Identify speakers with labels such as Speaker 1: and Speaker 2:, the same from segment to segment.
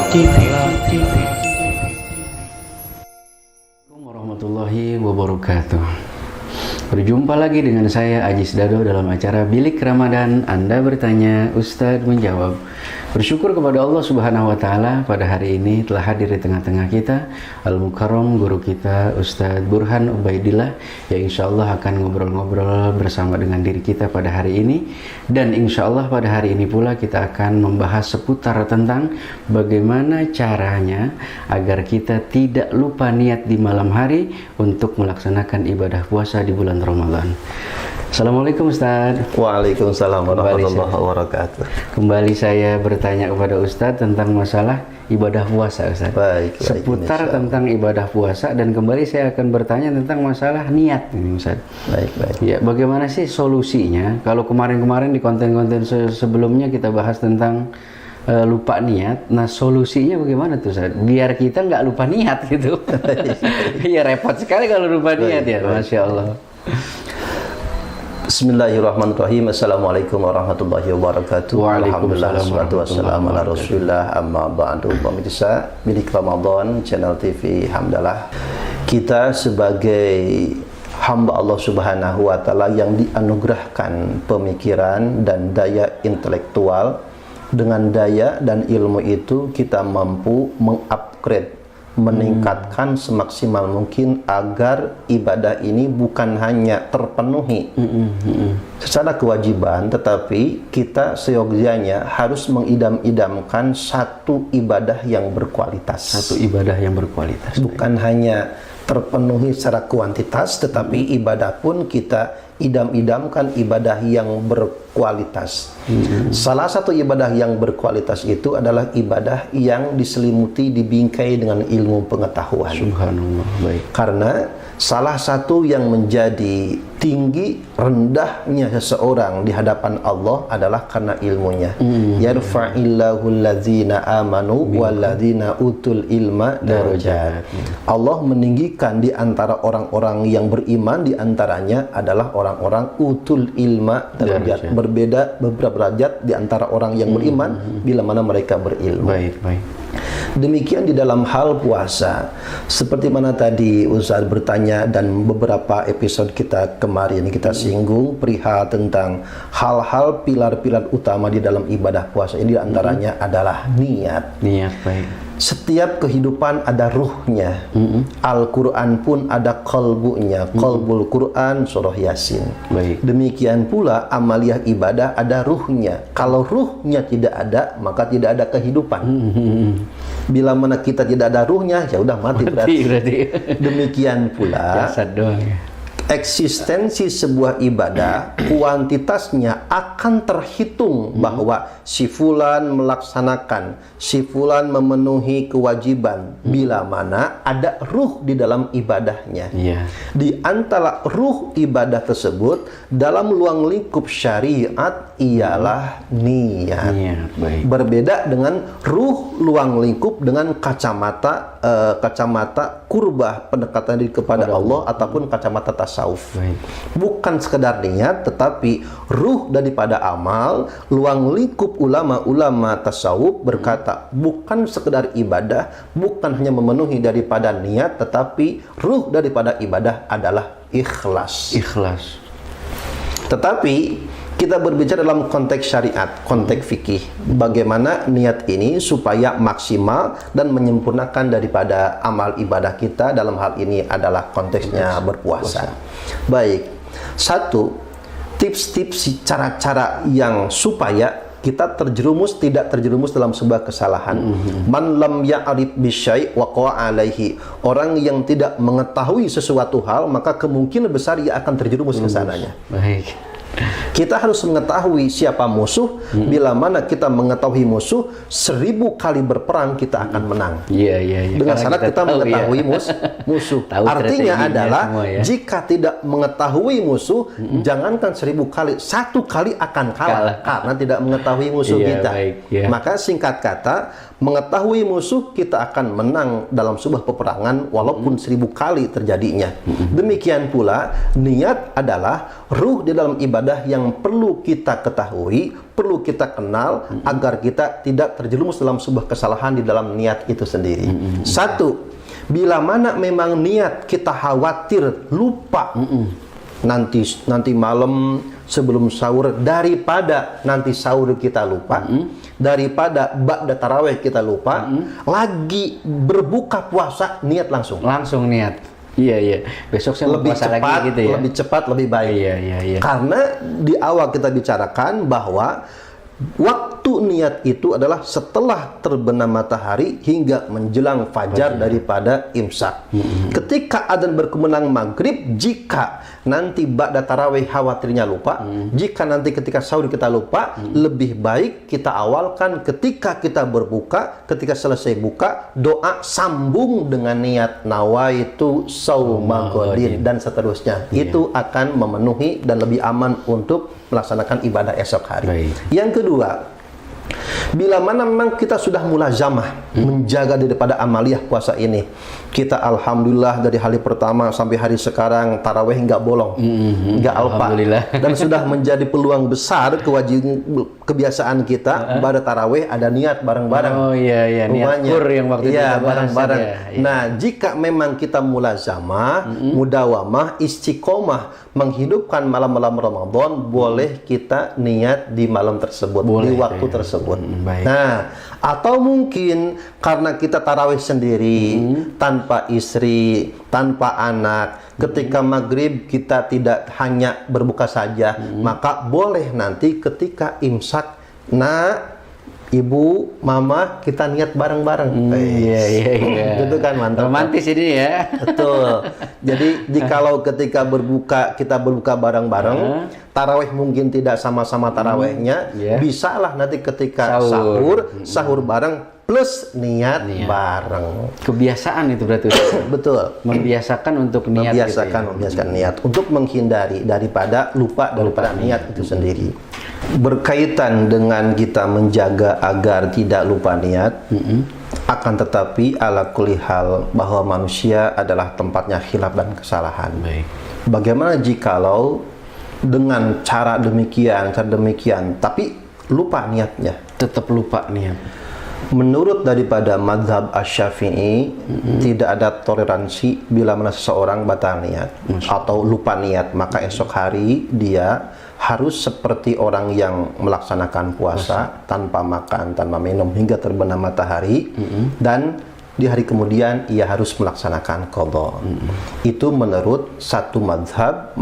Speaker 1: Assalamualaikum warahmatullahi wabarakatuh. Berjumpa lagi dengan saya Ajis Dado dalam acara Bilik Ramadan. Anda bertanya, Ustadz menjawab. Bersyukur kepada Allah Subhanahu wa Ta'ala, pada hari ini telah hadir di tengah-tengah kita Al-Mukarram, guru kita Ustadz Burhan Ubaidillah, yang insya Allah akan ngobrol-ngobrol bersama dengan diri kita pada hari ini. Dan insya Allah pada hari ini pula kita akan membahas seputar tentang bagaimana caranya agar kita tidak lupa niat di malam hari untuk melaksanakan ibadah puasa di bulan Ramadan. Assalamualaikum Ustaz.
Speaker 2: Waalaikumsalam warahmatullahi wabarakatuh.
Speaker 1: Kembali saya bertanya kepada Ustaz tentang masalah ibadah puasa, Ustaz.
Speaker 2: Baik,
Speaker 1: seputar tentang ibadah puasa, dan kembali saya akan bertanya tentang masalah niat ini, Ustaz.
Speaker 2: Baik.
Speaker 1: Ya, bagaimana sih solusinya? Kalau kemarin-kemarin di konten-konten sebelumnya kita bahas tentang lupa niat. Nah, solusinya bagaimana tuh, Ustaz? Biar kita nggak lupa niat gitu. Iya, repot sekali kalau lupa niat ya. Masya Allah.
Speaker 2: Bismillahirrahmanirrahim. Assalamualaikum warahmatullahi wabarakatuh. Alhamdulillah, wassalatu wassalamu ala rasulillah, amma ba'du. Pemirsa Bilik Ramadan Channel TV, hamdalah, kita sebagai hamba Allah Subhanahu wa Ta'ala yang dianugerahkan pemikiran dan daya intelektual, dengan daya dan ilmu itu kita mampu mengupgrade, meningkatkan semaksimal mungkin agar ibadah ini bukan hanya terpenuhi secara kewajiban, tetapi kita seyogyanya harus mengidam-idamkan satu ibadah yang berkualitas.
Speaker 1: Satu ibadah yang berkualitas.
Speaker 2: Bukan hanya terpenuhi secara kuantitas, tetapi ibadah pun kita idam-idamkan ibadah yang berkualitas. Salah satu ibadah yang berkualitas itu adalah ibadah yang diselimuti, dibingkai dengan ilmu pengetahuan.
Speaker 1: Subhanallah. Baik.
Speaker 2: Karena salah satu yang menjadi tinggi rendahnya seseorang di hadapan Allah adalah karena ilmunya. Yarfa'illahu allazina amanu wallazina utul ilma darajat. Allah meninggikan di antara orang-orang yang beriman, di antaranya adalah orang-orang utul ilma darajat. Berbeda beberapa derajat di antara orang yang beriman bila mana mereka berilmu.
Speaker 1: Baik.
Speaker 2: Demikian di dalam hal puasa. Seperti mana tadi Ustaz bertanya dan beberapa episode kita kemarin kita singgung perihal tentang hal-hal pilar-pilar utama di dalam ibadah puasa. Ini antaranya adalah niat.
Speaker 1: Niat, baik.
Speaker 2: Setiap kehidupan ada ruhnya. Al-Quran pun ada qalbunya. Qalbul Quran surah Yasin.
Speaker 1: Baik.
Speaker 2: Demikian pula amaliyah ibadah ada ruhnya. Kalau ruhnya tidak ada, maka tidak ada kehidupan. Bila mana kita tidak ada ruhnya, ya udah mati berarti. Demikian pula
Speaker 1: jasad doang ya.
Speaker 2: Eksistensi sebuah ibadah, kuantitasnya akan terhitung bahwa si fulan melaksanakan, si fulan memenuhi kewajiban bila mana ada ruh di dalam ibadahnya. Di antara ruh ibadah tersebut dalam ruang lingkup syariat ialah niat.
Speaker 1: Baik.
Speaker 2: Berbeda dengan ruh ruang lingkup dengan kacamata kurbah, pendekatan diri kepada Allah ataupun kacamata tasawuf. Bukan sekedar niat, tetapi ruh daripada amal. Ruang lingkup ulama-ulama tasawuf berkata bukan sekedar ibadah, bukan hanya memenuhi daripada niat, tetapi ruh daripada ibadah adalah ikhlas. Tetapi kita berbicara dalam konteks syariat, konteks fikih, bagaimana niat ini supaya maksimal dan menyempurnakan daripada amal ibadah kita. Dalam hal ini adalah konteksnya berpuasa. Baik, satu tips-tips, cara-cara yang supaya kita tidak terjerumus dalam sebuah kesalahan. Man lam ya'rif bisyai' waqa'a alaihi. Orang yang tidak mengetahui sesuatu hal, maka kemungkinan besar ia akan terjerumus ke sananya.
Speaker 1: Baik.
Speaker 2: Kita harus mengetahui siapa musuh. Bila mana kita mengetahui musuh, 1000 kali berperang kita akan menang. Dengan syarat kita mengetahui musuh. Artinya adalah jika tidak mengetahui musuh, jangankan 1000 kali, 1 kali akan kalah karena tidak mengetahui musuh kita. Maka singkat kata, mengetahui musuh, kita akan menang dalam sebuah peperangan walaupun 1000 kali terjadinya. Demikian pula niat adalah ruh di dalam ibadah yang perlu kita ketahui, perlu kita kenal agar kita tidak terjerumus dalam sebuah kesalahan di dalam niat itu sendiri. Satu, bila mana memang niat kita khawatir lupa nanti malam sebelum sahur, daripada nanti sahur kita lupa, daripada ba'da tarawih kita lupa, lagi berbuka puasa niat langsung
Speaker 1: niat. Iya. Besok saya
Speaker 2: lebih
Speaker 1: puasa
Speaker 2: cepat,
Speaker 1: lagi gitu ya.
Speaker 2: lebih cepat, lebih baik.
Speaker 1: Iya.
Speaker 2: Karena di awal kita bicarakan bahwa waktu niat itu adalah setelah terbenam matahari hingga menjelang fajar daripada imsak. Ketika adzan berkumandang maghrib, jika nanti ba'da tarawih khawatirnya lupa, jika nanti ketika sahur kita lupa, lebih baik kita awalkan ketika kita berbuka, ketika selesai buka, doa sambung dengan niat nawaitu shauma ghadin dan seterusnya. Itu akan memenuhi dan lebih aman untuk melaksanakan ibadah esok hari.
Speaker 1: Baik.
Speaker 2: Yang kedua, bila mana memang kita sudah mulazamah menjaga daripada amaliyah puasa ini, kita alhamdulillah dari hari pertama sampai hari sekarang tarawih nggak bolong, nggak alpa, dan sudah menjadi peluang besar kebiasaan kita pada tarawih ada niat bareng-bareng.
Speaker 1: Oh iya, niat kur yang waktu itu kita bahas
Speaker 2: bareng-bareng.
Speaker 1: ya.
Speaker 2: Nah, jika memang kita mulazamah, mudawamah, istiqomah menghidupkan malam-malam Ramadan, boleh kita niat di malam tersebut, di waktu tersebut.
Speaker 1: Baik.
Speaker 2: Nah, atau mungkin karena kita tarawih sendiri, tanpa istri, tanpa anak, ketika maghrib kita tidak hanya berbuka saja, maka boleh nanti ketika imsak, ibu, mama, kita niat bareng-bareng.
Speaker 1: Iya.
Speaker 2: Itu kan mantap.
Speaker 1: Romantis ini ya.
Speaker 2: Betul. Jadi jikalau ketika berbuka kita berbuka bareng-bareng, tarawih mungkin tidak sama-sama tarawihnya, bisalah nanti ketika sahur bareng plus niat bareng.
Speaker 1: Kebiasaan itu berarti.
Speaker 2: Betul.
Speaker 1: Membiasakan untuk niat.
Speaker 2: Membiasakan niat untuk menghindari daripada lupa daripada niat itu sendiri. Berkaitan dengan kita menjaga agar tidak lupa niat, akan tetapi ala kulli hal bahwa manusia adalah tempatnya khilaf dan kesalahan.
Speaker 1: Baik.
Speaker 2: Bagaimana jikalau dengan cara demikian, tapi lupa niatnya?
Speaker 1: Tetap lupa niat.
Speaker 2: Menurut daripada mazhab Asy-Syafi'i, tidak ada toleransi bila mana seseorang batal niat atau lupa niat, maka esok hari dia harus seperti orang yang melaksanakan puasa tanpa makan, tanpa minum hingga terbenam matahari, dan di hari kemudian ia harus melaksanakan qadha. Itu menurut satu mazhab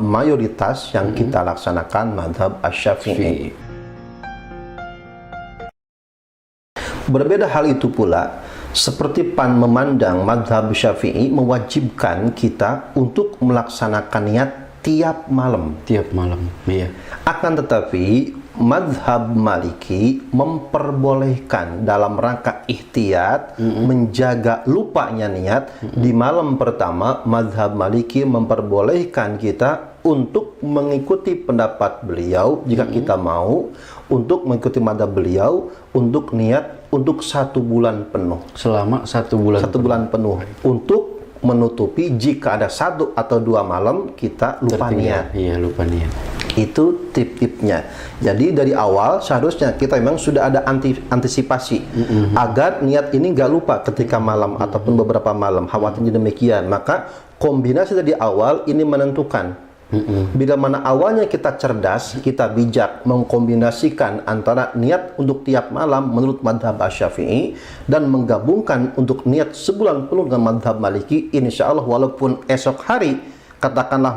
Speaker 2: mayoritas yang kita laksanakan, mazhab Asy-Syafi'i. Berbeda hal itu pula, seperti memandang mazhab Syafi'i mewajibkan kita untuk melaksanakan niat tiap malam.
Speaker 1: Iya.
Speaker 2: Akan tetapi mazhab Maliki memperbolehkan dalam rangka ihtiyat menjaga lupanya niat di malam pertama. Mazhab Maliki memperbolehkan kita untuk mengikuti pendapat beliau jika kita mau, untuk mengikuti mazhab beliau untuk niat untuk 1 bulan penuh.
Speaker 1: Selama 1 bulan.
Speaker 2: 1 bulan penuh untuk menutupi jika ada 1 atau 2 malam kita lupa niat.
Speaker 1: Iya, lupa niat.
Speaker 2: Itu tip-tipnya. Jadi dari awal seharusnya kita memang sudah ada antisipasi agar niat ini nggak lupa ketika malam ataupun beberapa malam. Khawatirnya demikian. Maka kombinasi dari awal ini menentukan. Bila mana awalnya kita cerdas, kita bijak mengkombinasikan antara niat untuk tiap malam menurut mazhab Asy-Syafi'i dan menggabungkan untuk niat sebulan penuh dengan mazhab Maliki, insya Allah walaupun esok hari katakanlah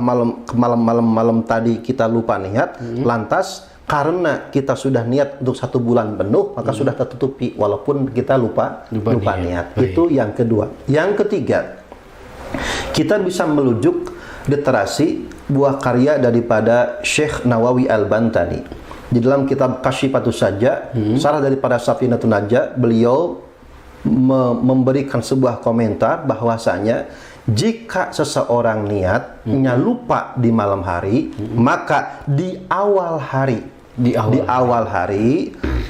Speaker 2: malam tadi kita lupa niat, lantas karena kita sudah niat untuk 1 bulan penuh, maka sudah tertutupi walaupun kita lupa niat. Itu yang kedua. Yang ketiga, kita bisa merujuk literasi buah karya daripada Syekh Nawawi Al-Bantani. Di dalam kitab Kasyifatus Sajja, sarah daripada Safinatun Najah, beliau memberikan sebuah komentar bahwasanya jika seseorang niatnya lupa di malam hari, maka di awal hari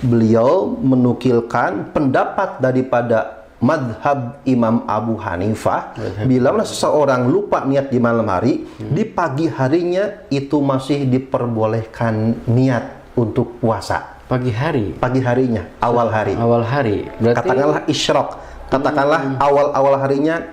Speaker 2: beliau menukilkan pendapat daripada madhab Imam Abu Hanifah, bila mana seseorang lupa niat di malam hari, di pagi harinya itu masih diperbolehkan niat untuk puasa.
Speaker 1: Pagi hari?
Speaker 2: Pagi harinya, awal hari.
Speaker 1: Awal hari. Berarti
Speaker 2: katakanlah isyraq, katakanlah awal-awal harinya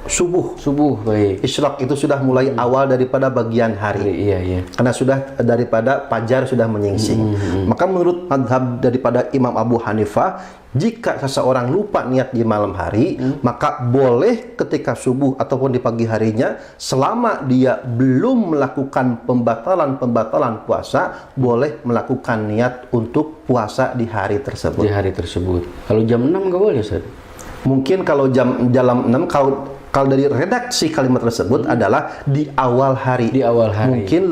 Speaker 2: subuh.
Speaker 1: Subuh, baik.
Speaker 2: Isyraq itu sudah mulai awal daripada bagian hari.
Speaker 1: Iya, iya.
Speaker 2: Karena sudah daripada fajar sudah menyingsing. Maka menurut madhab daripada Imam Abu Hanifah, jika seseorang lupa niat di malam hari, maka boleh ketika subuh ataupun di pagi harinya, selama dia belum melakukan pembatalan puasa, boleh melakukan niat untuk puasa di hari tersebut.
Speaker 1: Di hari tersebut. Kalau jam 6 nggak boleh, Ustaz?
Speaker 2: Mungkin kalau jam 6, kalau dari redaksi kalimat tersebut adalah di awal hari.
Speaker 1: Di awal hari.
Speaker 2: Mungkin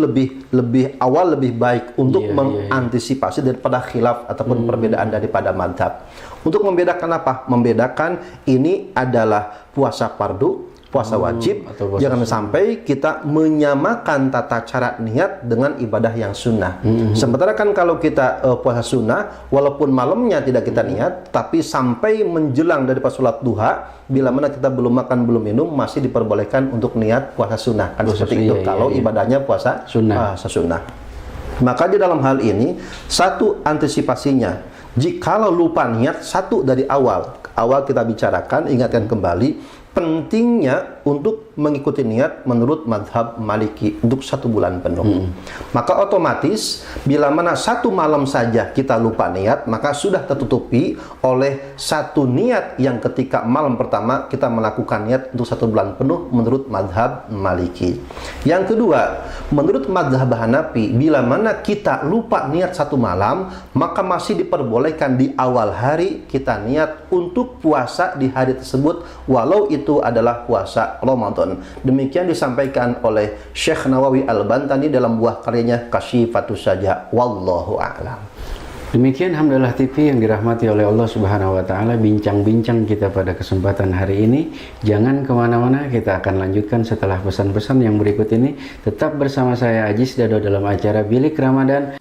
Speaker 2: lebih awal lebih baik untuk mengantisipasi daripada khilaf ataupun perbedaan daripada madhab. Untuk membedakan apa? Membedakan ini adalah puasa fardu, puasa wajib. Jangan sampai kita menyamakan tata cara niat dengan ibadah yang sunnah. Sementara kan kalau kita puasa sunnah, walaupun malamnya tidak kita niat, tapi sampai menjelang daripada sholat duha, bila mana kita belum makan belum minum, masih diperbolehkan untuk niat puasa sunnah. Kan seperti itu kalau ibadahnya puasa sunnah. Maka di dalam hal ini, satu antisipasinya, jikalau lupa niat satu dari awal kita bicarakan, ingatkan kembali pentingnya untuk mengikuti niat menurut madhab Maliki untuk 1 bulan penuh. Maka otomatis bila mana 1 malam saja kita lupa niat, maka sudah tertutupi oleh 1 niat yang ketika malam pertama kita melakukan niat untuk 1 bulan penuh menurut madhab Maliki. Yang kedua, menurut madhab Hanafi, bila mana kita lupa niat 1 malam, maka masih diperbolehkan di awal hari kita niat untuk puasa di hari tersebut, walau itu adalah puasa Ramadan. Demikian disampaikan oleh Syekh Nawawi Al-Bantani dalam buah karyanya Kasyifatus Saja. Wallahu a'lam.
Speaker 1: Demikian Hamdalah TV yang dirahmati oleh Allah Subhanahu wa Ta'ala, bincang-bincang kita pada kesempatan hari ini. Jangan kemana-mana, kita akan lanjutkan setelah pesan-pesan yang berikut ini. Tetap bersama saya Aziz Dado dalam acara Bilik Ramadan.